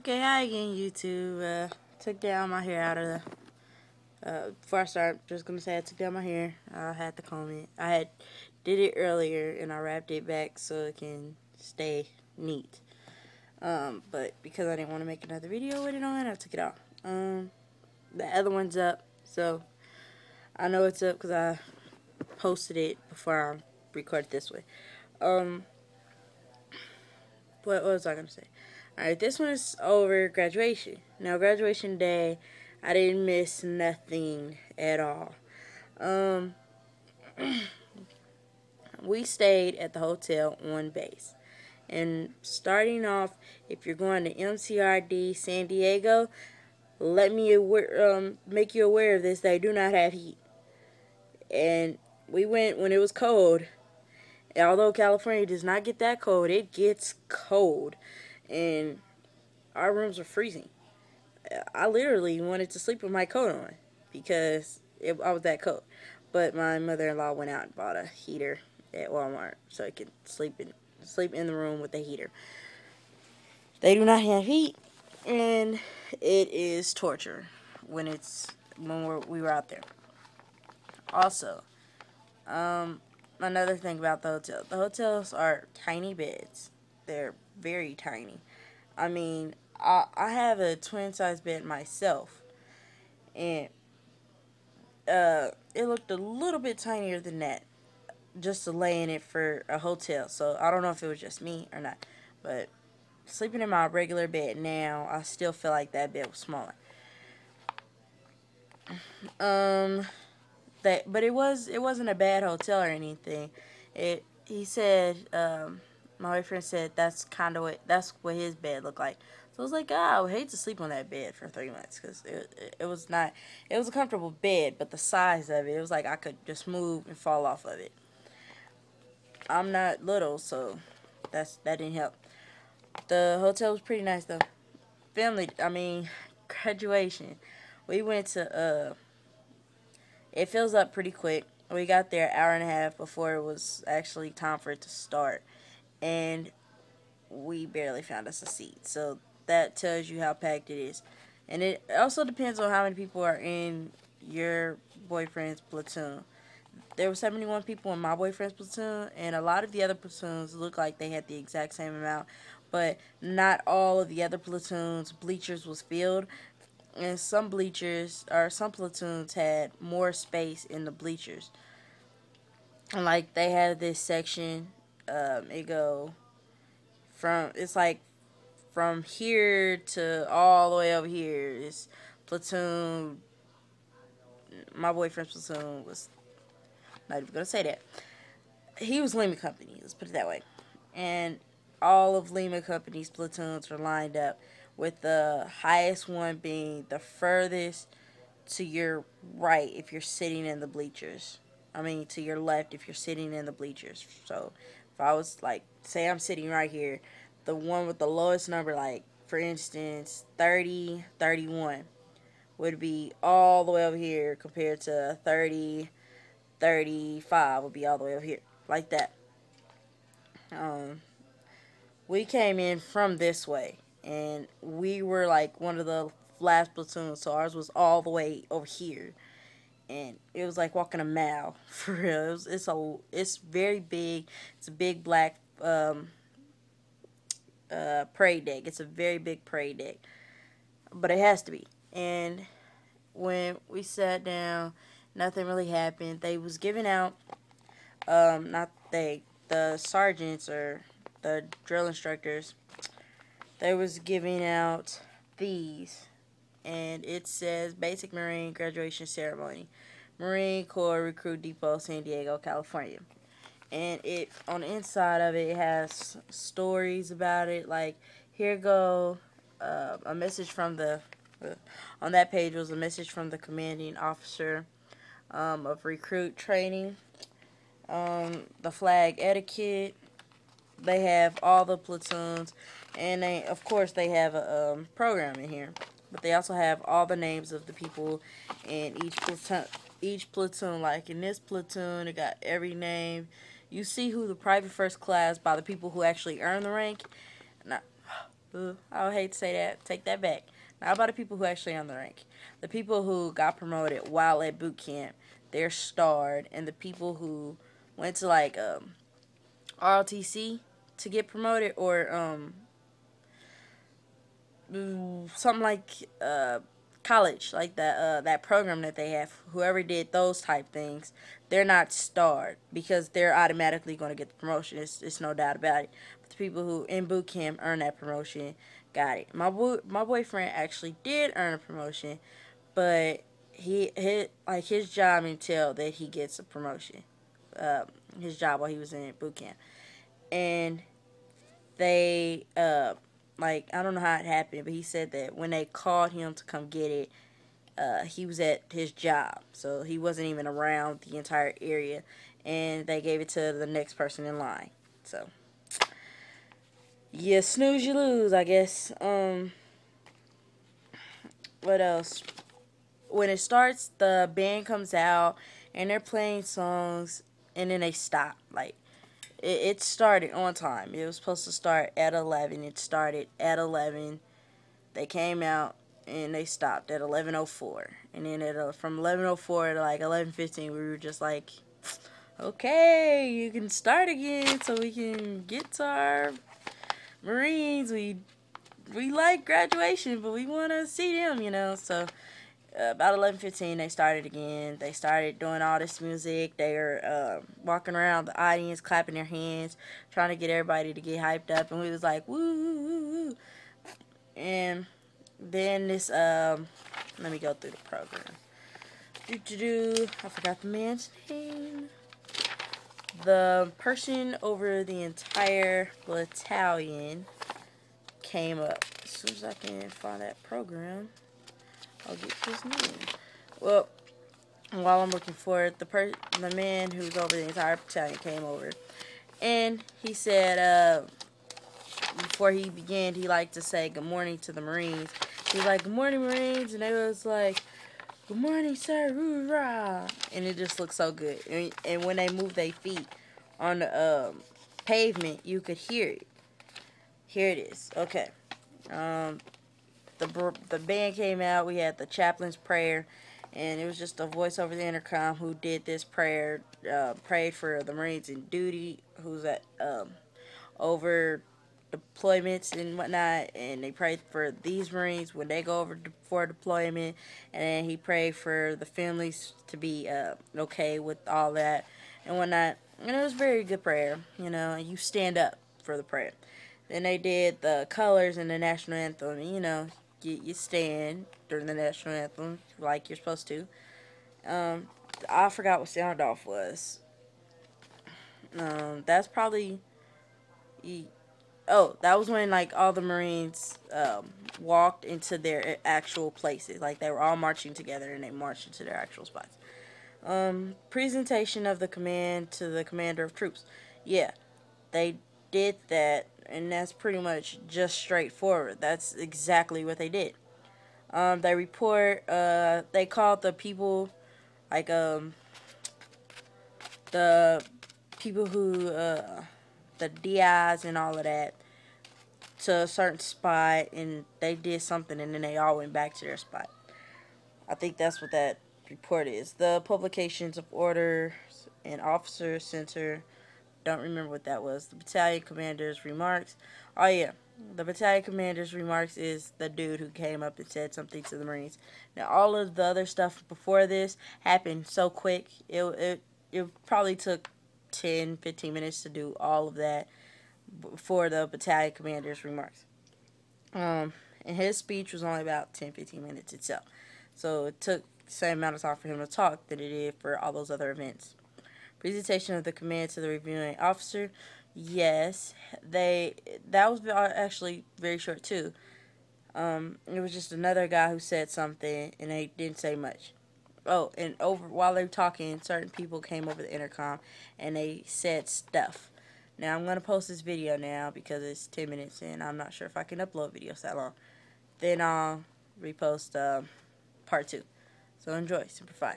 Okay, hi again, YouTube. Took down my hair out of the. Before I start, just gonna say I took down my hair. I had to comb it. Did it earlier and I wrapped it back so it can stay neat. But because I didn't want to make another video with it on, I took it off. The other one's up, so I know it's up because I posted it before I recorded this one. What was I gonna say? Alright, this one is over graduation. Now, graduation day, I didn't miss nothing at all. We stayed at the hotel on base. And starting off, if you're going to MCRD San Diego, let me make you aware of this. They do not have heat. And we went when it was cold. Although California does not get that cold, it gets cold. And our rooms were freezing. I literally wanted to sleep with my coat on because I was that cold. But my mother-in-law went out and bought a heater at Walmart so I could sleep in the room with the heater. They do not have heat, and it is torture when we were out there. Also, another thing about the hotel. The hotels are tiny beds. They're very tiny. I mean, I have a twin-size bed myself, and it looked a little bit tinier than that, just to lay in it for a hotel. So I don't know if it was just me or not, but sleeping in my regular bed now, I still feel like that bed was smaller. But it wasn't a bad hotel or anything. He said, my boyfriend said that's what his bed looked like. So I was like, I would hate to sleep on that bed for 3 months because it was a comfortable bed, but the size of it was like I could just move and fall off of it. I'm not little, so that didn't help. The hotel was pretty nice though. Graduation. We went to it fills up pretty quick. We got there an hour and a half before it was actually time for it to start, and we barely found us a seat. So that tells you how packed it is. And it also depends on how many people are in your boyfriend's platoon. There were 71 people in my boyfriend's platoon, and a lot of the other platoons looked like they had the exact same amount, but not all of the other platoons' bleachers was filled. And some platoons had more space in the bleachers. And like they had this section, it's like from here to all the way over here. This platoon, my boyfriend's platoon was not even gonna say that. He was Lima Company, let's put it that way. And all of Lima Company's platoons were lined up, with the highest one being the furthest to your right if you're sitting in the bleachers. To your left if you're sitting in the bleachers. So if I was like, say I'm sitting right here, the one with the lowest number, like for instance 30, 31, would be all the way over here, compared to 30, 35 would be all the way over here, like that. We came in from this way, and we were like one of the last platoons, so ours was all the way over here, and it was like walking a mile for real. It's very big. It's a big black parade deck. It's a very big parade deck, but it has to be. And when we sat down, nothing really happened. They was giving out the sergeants or the drill instructors, they was giving out these, and it says Basic Marine Graduation Ceremony, Marine Corps Recruit Depot, San Diego, California. And it, on the inside of it, has stories about it. Like, here go a message from on that page was a message from the commanding officer of recruit training, the flag etiquette. They have all the platoons, and of course they have a program in here, but they also have all the names of the people in each platoon. Like in this platoon, it got every name. You see who the private first class by the people who actually earn the rank. Now, I would hate to say that. Take that back. Not about the people who actually on the rank. The people who got promoted while at boot camp, they're starred, and the people who went to like ROTC to get promoted, or something like college, like that program that they have. Whoever did those type things, they're not starred because they're automatically going to get the promotion. It's no doubt about it. But the people who in boot camp earn that promotion got it. My boyfriend actually did earn a promotion, but his job until that he gets a promotion. His job while he was in boot camp, and they like, I don't know how it happened, but he said that when they called him to come get it, he was at his job, so he wasn't even around the entire area, and they gave it to the next person in line. So you snooze, you lose, I guess. What else? When it starts, the band comes out and they're playing songs, and then they stop. Like, it started on time. It was supposed to start at 11. It started at 11. They came out and they stopped at 11:04. And then from 11:04 to like 11:15, we were just like, okay, you can start again so we can get to our Marines. We like graduation, but we want to see them, you know. So about 11:15, they started again. They started doing all this music. They were walking around the audience, clapping their hands, trying to get everybody to get hyped up. And we was like, woo, woo, woo, woo. And then this, let me go through the program. I forgot the man's name. The person over the entire battalion came up. As soon as I can find that program, I'll get his name. Well, while I'm looking for it, the man who's over the entire battalion came over, and he said, before he began, he liked to say good morning to the Marines. He was like, good morning, Marines, and they was like, good morning, sir, hoorah, and it just looked so good. And when they moved their feet on the pavement, you could hear it. Here it is. Okay. The band came out. We had the chaplain's prayer, and it was just a voice over the intercom who did this prayer, prayed for the Marines in duty, who's at over deployments and whatnot, and they prayed for these Marines when they go over for deployment, and then he prayed for the families to be okay with all that and whatnot. And it was a very good prayer, you know, and you stand up for the prayer. Then they did the colors and the national anthem. You know, you stand during the national anthem like you're supposed to. I forgot what sound off was. That's probably. Oh, that was when like all the Marines walked into their actual places. Like they were all marching together and they marched into their actual spots. Presentation of the command to the commander of troops. Yeah, they did that, and that's pretty much just straightforward. That's exactly what they did. They report. They called the people, like the people who the DIs and all of that, to a certain spot, and they did something, and then they all went back to their spot. I think that's what that report is. The publications of orders and officer center. Don't remember what that was. The battalion commander's remarks. Oh yeah, the battalion commander's remarks is the dude who came up and said something to the Marines. Now all of the other stuff before this happened so quick. It probably took 10-15 minutes to do all of that before the battalion commander's remarks. And his speech was only about 10-15 minutes itself. So it took the same amount of time for him to talk that it did for all those other events. Presentation of the command to the reviewing officer. Yes, that was actually very short too. It was just another guy who said something, and they didn't say much. Oh, and while they were talking, certain people came over the intercom, and they said stuff. Now I'm gonna post this video now because it's 10 minutes, and I'm not sure if I can upload videos that long. Then I'll repost part 2. So enjoy. Simplify.